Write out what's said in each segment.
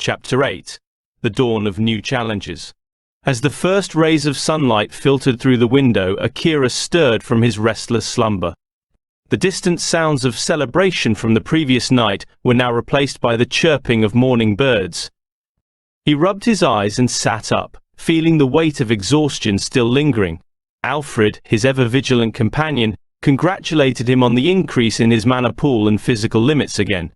Chapter 8. The Dawn of New Challenges. As the first rays of sunlight filtered through the window, Akira stirred from his restless slumber. The distant sounds of celebration from the previous night were now replaced by the chirping of morning birds. He rubbed his eyes and sat up, feeling the weight of exhaustion still lingering. Alfred, his ever-vigilant companion, congratulated him on the increase in his mana pool and physical limits again.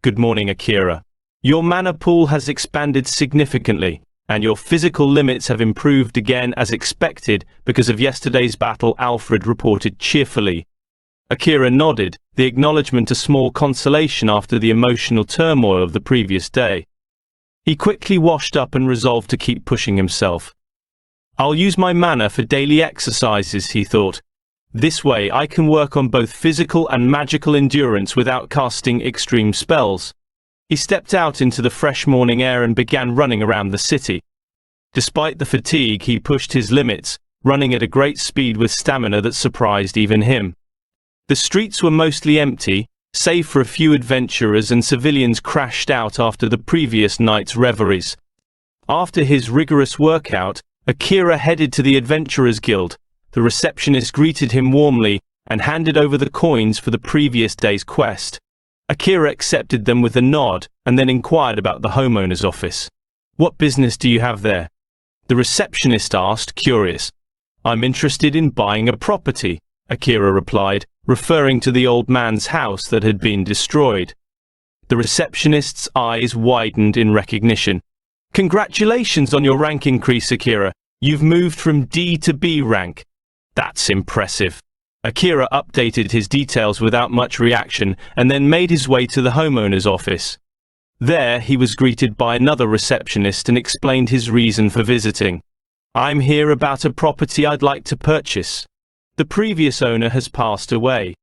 "Good morning, Akira. Your mana pool has expanded significantly, and your physical limits have improved again as expected because of yesterday's battle," Alfred reported cheerfully. Akira nodded, the acknowledgement a small consolation after the emotional turmoil of the previous day. He quickly washed up and resolved to keep pushing himself. "I'll use my mana for daily exercises," he thought. "This way I can work on both physical and magical endurance without casting extreme spells." He stepped out into the fresh morning air and began running around the city. Despite the fatigue, he pushed his limits, running at a great speed with stamina that surprised even him. The streets were mostly empty, save for a few adventurers and civilians crashed out after the previous night's revelries. After his rigorous workout, Akira headed to the Adventurers Guild. The receptionist greeted him warmly and handed over the coins for the previous day's quest. Akira accepted them with a nod and then inquired about the homeowner's office. "What business do you have there?" the receptionist asked, curious. "I'm interested in buying a property," Akira replied, referring to the old man's house that had been destroyed. The receptionist's eyes widened in recognition. "Congratulations on your rank increase, Akira. You've moved from D to B rank." "That's impressive." Akira updated his details without much reaction and then made his way to the homeowner's office. There, he was greeted by another receptionist and explained his reason for visiting. "I'm here about a property I'd like to purchase. The previous owner has passed away."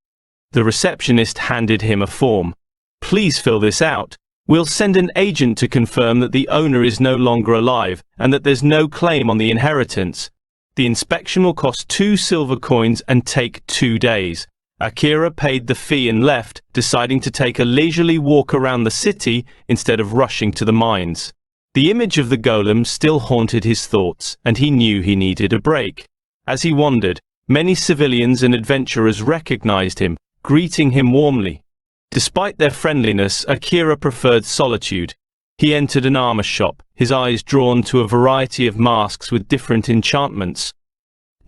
The receptionist handed him a form. "Please fill this out. We'll send an agent to confirm that the owner is no longer alive and that there's no claim on the inheritance. The inspection will cost 2 silver coins and take 2 days. Akira paid the fee and left, deciding to take a leisurely walk around the city instead of rushing to the mines. The image of the golem still haunted his thoughts, and he knew he needed a break. As he wandered, many civilians and adventurers recognized him, greeting him warmly. Despite their friendliness, Akira preferred solitude. He entered an armor shop, his eyes drawn to a variety of masks with different enchantments.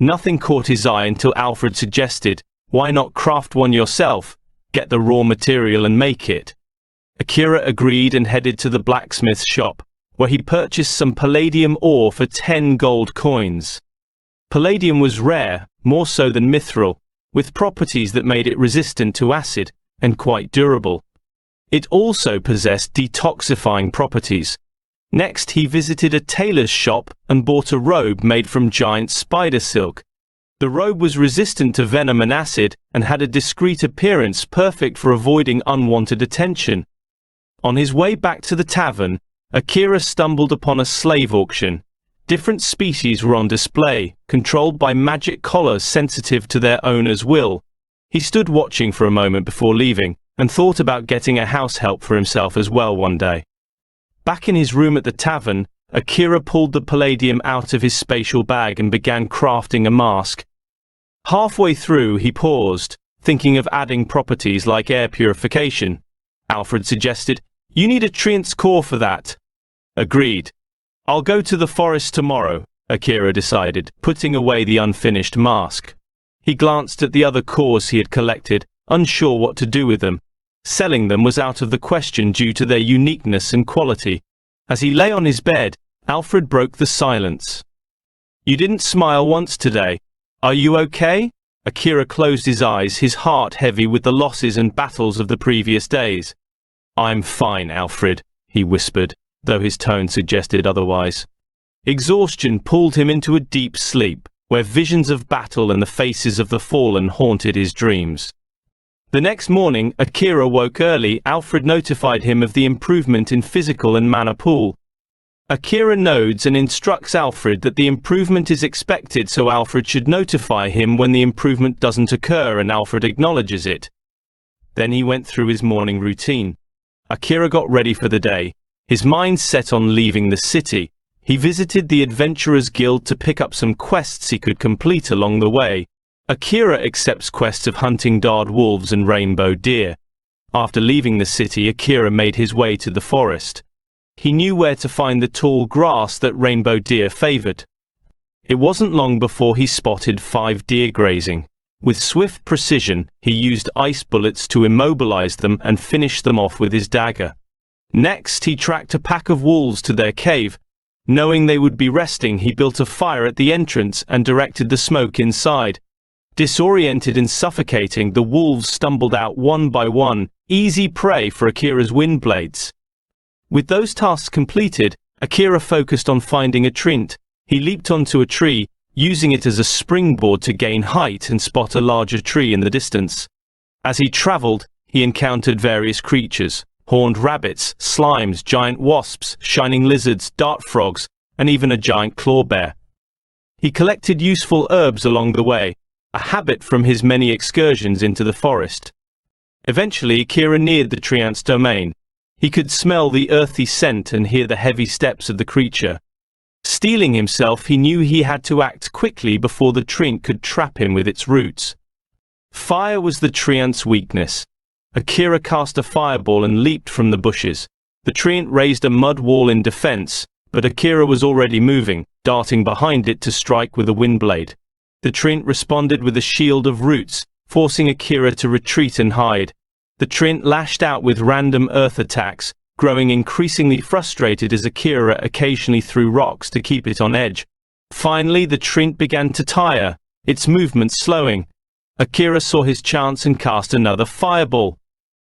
Nothing caught his eye until Alfred suggested, "Why not craft one yourself? Get the raw material and make it." Akira agreed and headed to the blacksmith's shop, where he purchased some palladium ore for 10 gold coins. Palladium was rare, more so than mithril, with properties that made it resistant to acid, and quite durable. It also possessed detoxifying properties. Next, he visited a tailor's shop and bought a robe made from giant spider silk. The robe was resistant to venom and acid and had a discreet appearance perfect for avoiding unwanted attention. On his way back to the tavern, Akira stumbled upon a slave auction. Different species were on display, controlled by magic collars sensitive to their owner's will. He stood watching for a moment before leaving, and thought about getting a house help for himself as well one day. Back in his room at the tavern, Akira pulled the palladium out of his spatial bag and began crafting a mask. Halfway through, he paused, thinking of adding properties like air purification. Alfred suggested, "You need a treant's core for that." Agreed. "I'll go to the forest tomorrow," Akira decided, putting away the unfinished mask. He glanced at the other cores he had collected, unsure what to do with them. Selling them was out of the question due to their uniqueness and quality. As he lay on his bed, Alfred broke the silence. "You didn't smile once today. Are you okay?" Akira closed his eyes, his heart heavy with the losses and battles of the previous days. "I'm fine, Alfred," he whispered, though his tone suggested otherwise. Exhaustion pulled him into a deep sleep, where visions of battle and the faces of the fallen haunted his dreams. The next morning, Akira woke early. Alfred notified him of the improvement in physical and mana pool. Akira nods and instructs Alfred that the improvement is expected, so Alfred should notify him when the improvement doesn't occur, and Alfred acknowledges it. Then he went through his morning routine. Akira got ready for the day. His mind set on leaving the city, he visited the Adventurers Guild to pick up some quests he could complete along the way. Akira accepts quests of hunting dark wolves and rainbow deer. After leaving the city, Akira made his way to the forest. He knew where to find the tall grass that rainbow deer favored. It wasn't long before he spotted 5 deer grazing. With swift precision, he used ice bullets to immobilize them and finish them off with his dagger. Next, he tracked a pack of wolves to their cave. Knowing they would be resting, he built a fire at the entrance and directed the smoke inside. Disoriented and suffocating, the wolves stumbled out one by one, easy prey for Akira's wind blades. With those tasks completed, Akira focused on finding a trint. He leaped onto a tree, using it as a springboard to gain height and spot a larger tree in the distance. As he traveled, he encountered various creatures: horned rabbits, slimes, giant wasps, shining lizards, dart frogs, and even a giant claw bear. He collected useful herbs along the way, a habit from his many excursions into the forest. Eventually, Akira neared the treant's domain. He could smell the earthy scent and hear the heavy steps of the creature. Steeling himself, he knew he had to act quickly before the treant could trap him with its roots. Fire was the treant's weakness. Akira cast a fireball and leaped from the bushes. The treant raised a mud wall in defense, but Akira was already moving, darting behind it to strike with a wind blade. The treant responded with a shield of roots, forcing Akira to retreat and hide. The treant lashed out with random earth attacks, growing increasingly frustrated as Akira occasionally threw rocks to keep it on edge. Finally, the treant began to tire, its movement slowing. Akira saw his chance and cast another fireball.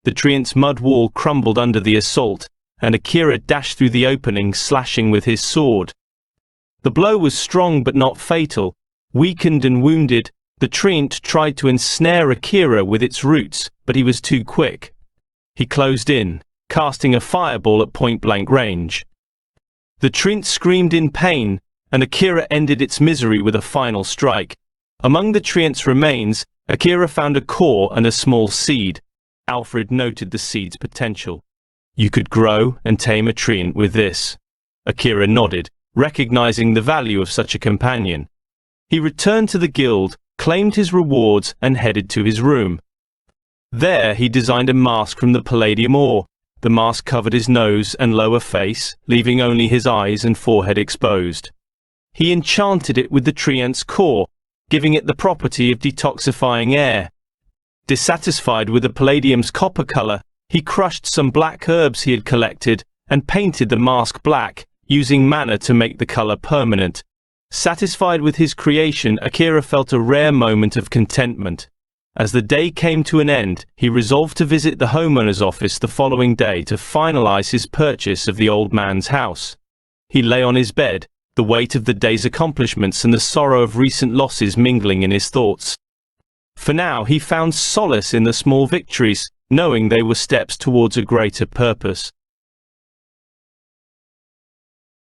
The treant's mud wall crumbled under the assault, and Akira dashed through the opening, slashing with his sword. The blow was strong but not fatal. Weakened and wounded, the treant tried to ensnare Akira with its roots, but he was too quick. He closed in, casting a fireball at point-blank range. The treant screamed in pain, and Akira ended its misery with a final strike. Among the treant's remains, Akira found a core and a small seed. Alfred noted the seed's potential. "You could grow and tame a treant with this." Akira nodded, recognizing the value of such a companion. He returned to the guild, claimed his rewards, and headed to his room. There, he designed a mask from the palladium ore. The mask covered his nose and lower face, leaving only his eyes and forehead exposed. He enchanted it with the treant's core, giving it the property of detoxifying air. Dissatisfied with the palladium's copper color, he crushed some black herbs he had collected and painted the mask black, using mana to make the color permanent. Satisfied with his creation, Akira felt a rare moment of contentment. As the day came to an end, he resolved to visit the homeowner's office the following day to finalize his purchase of the old man's house. He lay on his bed, the weight of the day's accomplishments and the sorrow of recent losses mingling in his thoughts. For now, he found solace in the small victories, knowing they were steps towards a greater purpose.